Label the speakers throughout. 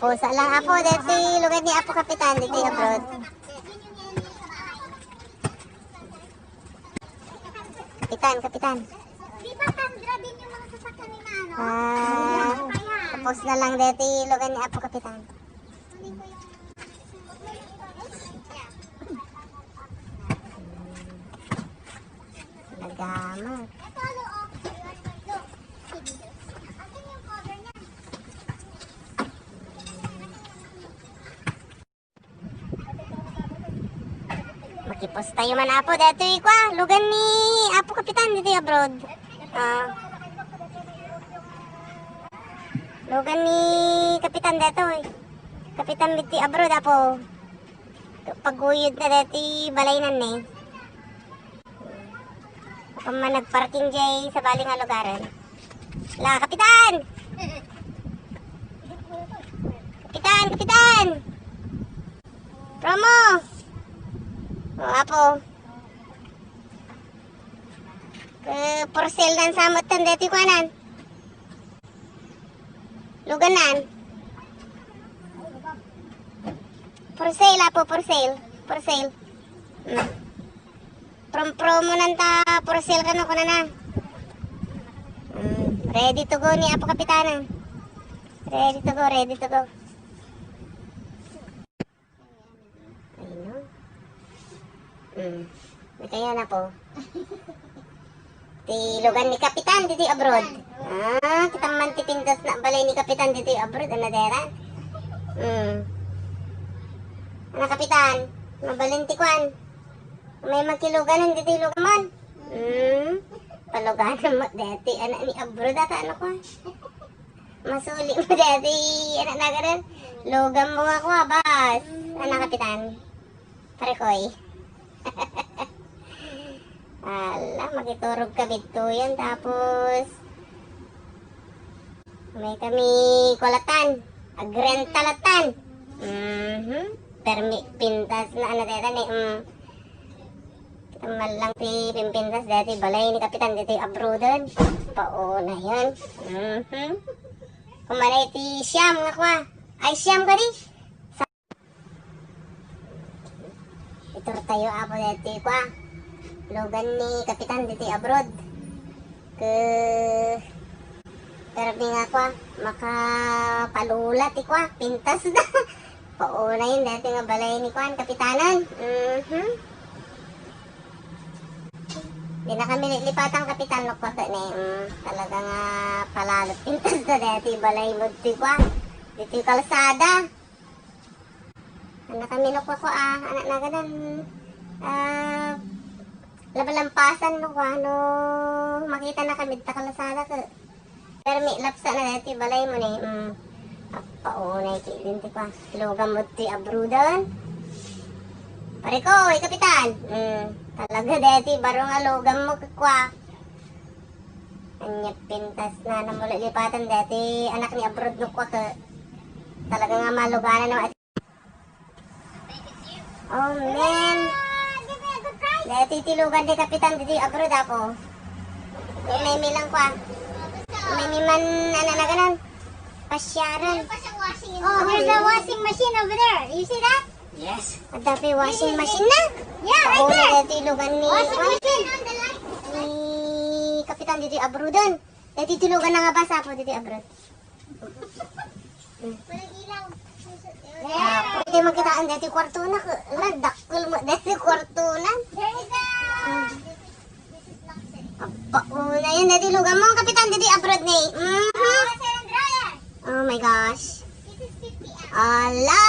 Speaker 1: Pusa lang apo, dito lugar ni Apo Kapitan, dito abroad. Kapitan.
Speaker 2: Di ba Sandra din yung mga sasakyan ni Nano?
Speaker 1: Tapos na lang dito lugar ni Apo Kapitan. Nagamat. Makipos tayo man Apo, dito kwa, lugar ni Apo Kapitan, dito abroad. Lugar ni Kapitan dito Kapitan dito abroad Apo. Paguyod na dito balaynan eh. Kung man nagparking jay sa bali nga lugaran. La, Kapitan! Kapitan! Promo! Apo. For sale dan samot tan deti kuanan. Luganan. For sale Apo, for sale. Promo nanta for sale kano kuna na. Ready to go ni Apo Kapitanan. Ready to go. Kaya na po. Ti lugar ni Kapitan dito abroad. Kitang mantipindas na balay ni Kapitan dito abroad. Ano dera? Ano Kapitan? Mabalintikwan. May magkiluganan dito lugar man. Paluganan mo dito. Anak ni abroad ata ano ko. Masuli mo dito. Anak na ganun. Lugam mo ako abas. Ano Kapitan? Parekoy. Ala, magiturog ka bito yan. Tapos may kami kulatan, agrentalatan. Permi pintas na ano dito ni malang ti pimpintas dito balay ni Kapitan dito abroadan. Pauna yan. Kumalay ti siyam nga kwa. Ay siyam ka di. Itur tayo Apo dito kwa. Logan ni Kapitan dito abroad. Permi nga kwa. Makapalulat kwa. Pintas na. Pauna yun dito nga balay ni kwa. Kapitanan. Di na kami lipatang Kapitan no kwa ni. Talaga nga palalot. Pintas na dito balay mo dito kwa. Dito kalsada. Anak kami no kwa anak na ganun. Labalampasan no kwa no makita na kami ta kalasada ka. Pero may lapsa na dati balay mo ni. Paunay ki din ti kwa. Lugam mo ti abrudan. Pare ko, Kapitan. Talaga dati baro nga lugam mo kwa. Anya pintas na namula lipatan dati anak ni abroad no kwa ka. Talaga nga maluganan no. Oh man. Dati tilugan di Kapitan dito abroad Apo. May milang kwa. May miman ano na ganun. Pasyaran. Oh, there's a washing machine over there. You see that?
Speaker 3: Yes.
Speaker 1: At dapat washing machine na.
Speaker 2: Yeah, right there.
Speaker 1: Dati tilugan ni
Speaker 2: Washing machine on the light.
Speaker 1: Ni Kapitan dito abroadan. Dati tilugan na nga ba sa Apo dito abroad?
Speaker 2: Walang ilaw.
Speaker 1: Pwede magkitaan dati kwarto na. Dakol mo dati kwarto na.
Speaker 2: There is a... This is luxury.
Speaker 1: Pauna yan dati lugar mo Kapitan dito abroad ni.
Speaker 2: Sandra,
Speaker 1: Oh my gosh.
Speaker 2: this is 50 amp.
Speaker 1: Ala,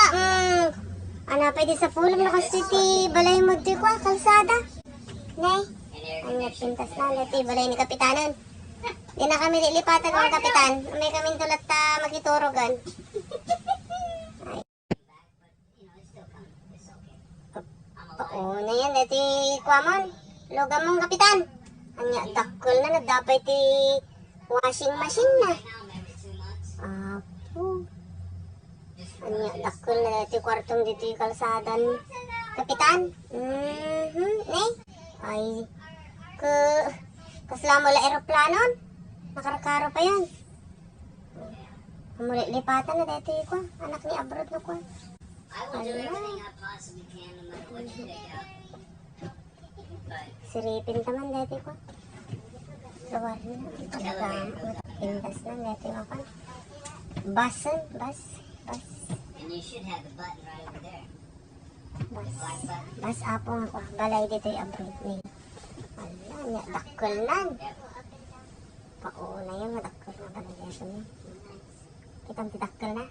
Speaker 1: ano pwede sa pulong na kasi ti balay mo ti kwa kalsada. Nay, ano pintas na lati balay ni Kapitanan. Di na kami lilipatan ng Kapitan. May kaming tulat ta makiturogan. Pauna yan dati kwamon. Lugam mong Kapitan. Anya dakol na nadapay ti washing machine na. Apo. Anya dakol na dati kwartong dito yung kalsadan. Kapitan? Nay? Ay, kasla mo la aeroplanon? Nakarakaro pa yan. Muli lipatan na dito ko. Anak ni abroad no ko.
Speaker 3: I will do everything I possibly can no matter what you pick out. But
Speaker 1: Siripin taman dito ko. Luwar na. Talaga. Pindas na dito ako. Basan. Bas.
Speaker 3: and you should have the button right over there.
Speaker 1: Bas.
Speaker 3: Black button.
Speaker 1: Bas apong ako. Balay dito yung abroad ni. Ala, niya. Dakol nan.
Speaker 3: Yep.
Speaker 1: Pauna yun. Madakol na balay dito niya. Kitang tidakol na.